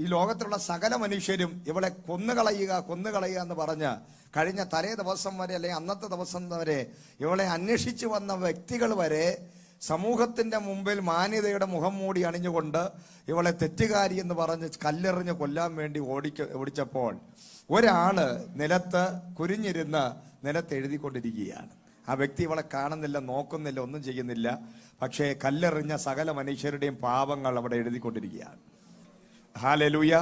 ഈ ലോകത്തിലുള്ള സകല മനുഷ്യരും ഇവളെ കൊന്നുകളയുക എന്ന് പറഞ്ഞ് കഴിഞ്ഞ തലേ ദിവസം വരെ അല്ലെങ്കിൽ അന്നത്തെ ദിവസം വരെ ഇവളെ അന്വേഷിച്ചു വന്ന വ്യക്തികൾ വരെ സമൂഹത്തിന്റെ മുമ്പിൽ മാന്യതയുടെ മുഖം മൂടി അണിഞ്ഞുകൊണ്ട് ഇവളെ തെറ്റുകാരി എന്ന് പറഞ്ഞ് കല്ലെറിഞ്ഞ് കൊല്ലാൻ വേണ്ടി ഓടിച്ചപ്പോൾ ഒരാള് നിലത്ത് കുരിഞ്ഞിരുന്ന് നിലത്ത് എഴുതിക്കൊണ്ടിരിക്കുകയാണ്. ആ വ്യക്തി ഇവളെ കാണുന്നില്ല, നോക്കുന്നില്ല, ഒന്നും ചെയ്യുന്നില്ല. പക്ഷേ കല്ലെറിഞ്ഞ സകല മനുഷ്യരുടെയും പാപങ്ങൾ അവിടെ എഴുതിക്കൊണ്ടിരിക്കുകയാണ്. ഹല്ലേലൂയ.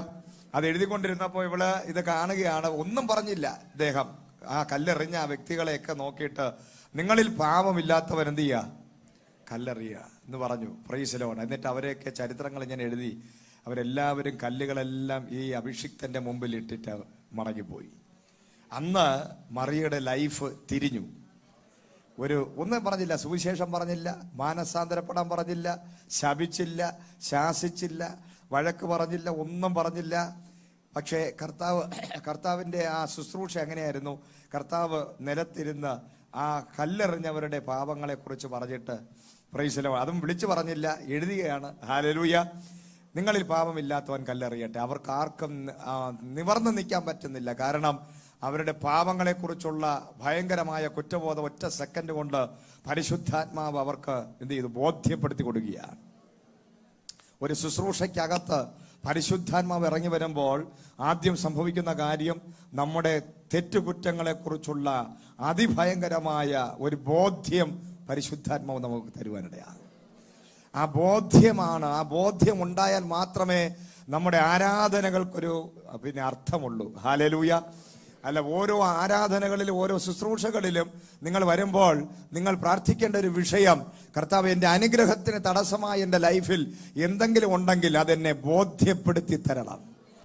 അത് എഴുതിക്കൊണ്ടിരുന്നപ്പോൾ ഇവള് ഇത് കാണുകയാണ്. ഒന്നും പറഞ്ഞില്ല ഇദ്ദേഹം. ആ കല്ലെറിഞ്ഞ ആ വ്യക്തികളെയൊക്കെ നോക്കിയിട്ട് നിങ്ങളിൽ പാപമില്ലാത്തവൻ എന്ത് ചെയ്യുക, കല്ലെറിയുക എന്ന് പറഞ്ഞു. Praise the Lord. എന്നിട്ട് അവരെയൊക്കെ ചരിത്രങ്ങൾ ഇങ്ങനെ എഴുതി. അവരെല്ലാവരും കല്ലുകളെല്ലാം ഈ അഭിഷിക്തന്റെ മുമ്പിൽ ഇട്ടിട്ട് മടങ്ങിപ്പോയി. അന്ന് മറിയയുടെ ലൈഫ് തിരിഞ്ഞു. ഒന്നും പറഞ്ഞില്ല, സുവിശേഷം പറഞ്ഞില്ല, മാനസാന്തരപ്പെടാൻ പറഞ്ഞില്ല, ശപിച്ചില്ല, ശാസിച്ചില്ല, വഴക്ക് പറഞ്ഞില്ല, ഒന്നും പറഞ്ഞില്ല. പക്ഷേ കർത്താവിൻ്റെ ആ ശുശ്രൂഷ എങ്ങനെയായിരുന്നു? കർത്താവ് നിലത്തിരുന്ന് ആ കല്ലെറിഞ്ഞവരുടെ പാപങ്ങളെ കുറിച്ച് പറഞ്ഞിട്ട് പ്രൈസ് ദി ലോർഡ്, അതും വിളിച്ചു പറഞ്ഞില്ല, എഴുതുകയാണ്. ഹല്ലേലൂയ. നിങ്ങളിൽ പാപമില്ലാത്തവൻ കല്ലെറിയട്ടെ. അവർക്ക് ആർക്കും നിവർന്നു നിൽക്കാൻ പറ്റുന്നില്ല. കാരണം അവരുടെ പാപങ്ങളെക്കുറിച്ചുള്ള ഭയങ്കരമായ കുറ്റബോധം ഒറ്റ സെക്കൻഡ് കൊണ്ട് പരിശുദ്ധാത്മാവ് അവർക്ക് എന്ത് ചെയ്തു, ബോധ്യപ്പെടുത്തി കൊടുക്കുകയാണ്. ഒരു ശുശ്രൂഷയ്ക്കകത്ത് പരിശുദ്ധാത്മാവ് ഇറങ്ങി വരുമ്പോൾ ആദ്യം സംഭവിക്കുന്ന കാര്യം നമ്മുടെ തെറ്റുകുറ്റങ്ങളെക്കുറിച്ചുള്ള അതിഭയങ്കരമായ ഒരു ബോധ്യം പരിശുദ്ധാത്മാവ് നമുക്ക് തരുവാനിടയാണ്. ആ ബോധ്യമാണ്. ആ ബോധ്യം ഉണ്ടായാൽ മാത്രമേ നമ്മുടെ ആരാധനകൾക്കൊരു അർത്ഥമുള്ളൂ. ഹല്ലേലൂയ. അല്ല, ഓരോ ആരാധനകളിലും ഓരോ ശുശ്രൂഷകളിലും നിങ്ങൾ വരുമ്പോൾ നിങ്ങൾ പ്രാർത്ഥിക്കേണ്ട ഒരു വിഷയം, കർത്താവ് എൻ്റെ അനുഗ്രഹത്തിന് തടസ്സമായി എൻ്റെ ലൈഫിൽ എന്തെങ്കിലും ഉണ്ടെങ്കിൽ അതെന്നെ ബോധ്യപ്പെടുത്തി തരണം.